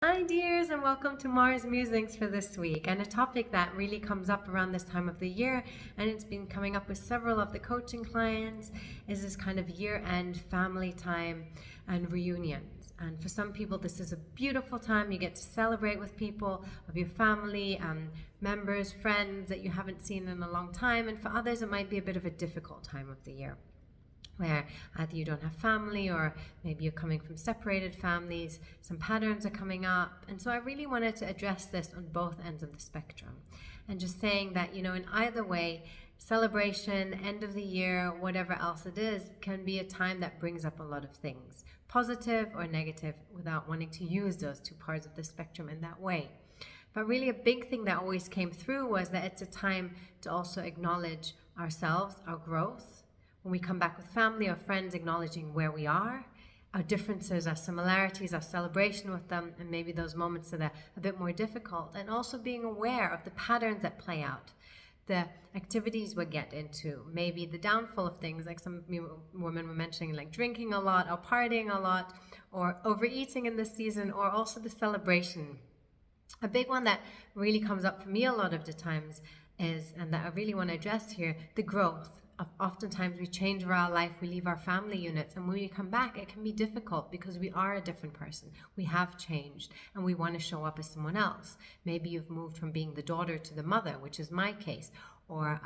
Hi dears, and welcome to Mars Musings for this week, and a topic that really comes up around this time of the year, and it's been coming up with several of the coaching clients, is this kind of year-end family time and reunions. And for some people this is a beautiful time. You get to celebrate with people of your family, members, friends that you haven't seen in a long time, and for others it might be a bit of a difficult time of the year, where either you don't have family or maybe you're coming from separated families. Some patterns are coming up, and so I really wanted to address this on both ends of the spectrum, and just saying that, in either way, celebration, end of the year, whatever else it is, can be a time that brings up a lot of things, positive or negative, without wanting to use those two parts of the spectrum in that way. But really a big thing that always came through was that it's a time to also acknowledge ourselves, our growth. When we come back with family or friends, acknowledging where we are, our differences, our similarities, our celebration with them, and maybe those moments that are a bit more difficult, and also being aware of the patterns that play out, the activities we get into, maybe the downfall of things, like some women were mentioning, like drinking a lot or partying a lot or overeating in this season, or also the celebration. A big one that really comes up for me a lot of the times is, and that I really want to address here, the growth. Oftentimes we change our life, we leave our family units, and when we come back it can be difficult because we are a different person. We have changed and we want to show up as someone else. Maybe you've moved from being the daughter to the mother, which is my case, or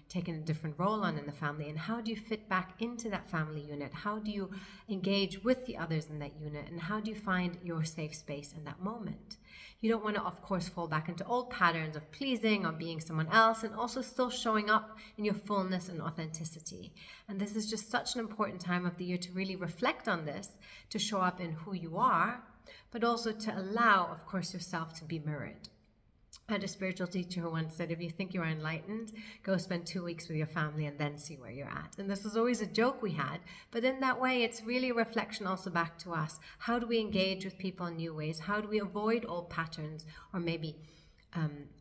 taken a different role on in the family. And how do you fit back into that family unit? How do you engage with the others in that unit? And how do you find your safe space in that moment? You don't want to, of course, fall back into old patterns of pleasing or being someone else, and also still showing up in your fullness and authenticity. And this is just such an important time of the year to really reflect on this, to show up in who you are, but also to allow, of course, yourself to be mirrored. I had a spiritual teacher who once said, if you think you are enlightened, go spend 2 weeks with your family and then see where you're at. And this was always a joke we had, but in that way, it's really a reflection also back to us. How do we engage with people in new ways? How do we avoid old patterns, or maybe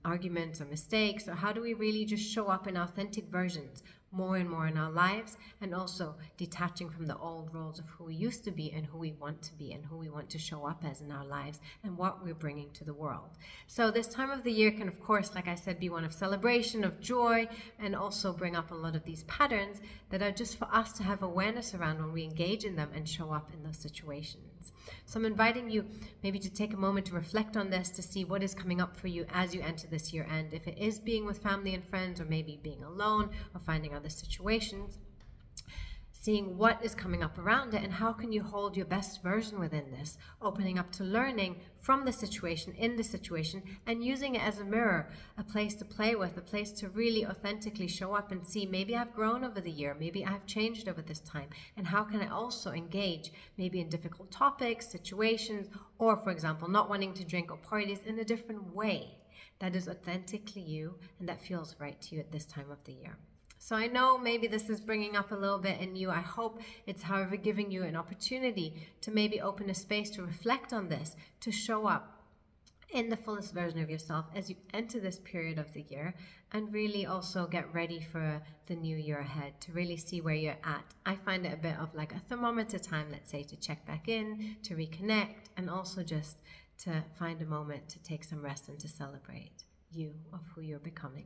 arguments or mistakes? Or how do we really just show up in authentic versions more and more in our lives, and also detaching from the old roles of who we used to be and who we want to be and who we want to show up as in our lives and what we're bringing to the world. So this time of the year can, of course, like I said, be one of celebration, of joy, and also bring up a lot of these patterns that are just for us to have awareness around when we engage in them and show up in those situations. So I'm inviting you maybe to take a moment to reflect on this, to see what is coming up for you as you enter this year end. If it is being with family and friends, or maybe being alone, or finding other situations, seeing what is coming up around it, and how can you hold your best version within this, opening up to learning from the situation, in the situation, and using it as a mirror, a place to play with, a place to really authentically show up and see, maybe I've grown over the year, maybe I've changed over this time, and how can I also engage maybe in difficult topics, situations, or for example, not wanting to drink or parties in a different way that is authentically you and that feels right to you at this time of the year. So I know maybe this is bringing up a little bit in you. I hope it's, however, giving you an opportunity to maybe open a space to reflect on this, to show up in the fullest version of yourself as you enter this period of the year, and really also get ready for the new year ahead, to really see where you're at. I find it a bit of like a thermometer time, let's say, to check back in, to reconnect, and also just to find a moment to take some rest and to celebrate you of who you're becoming.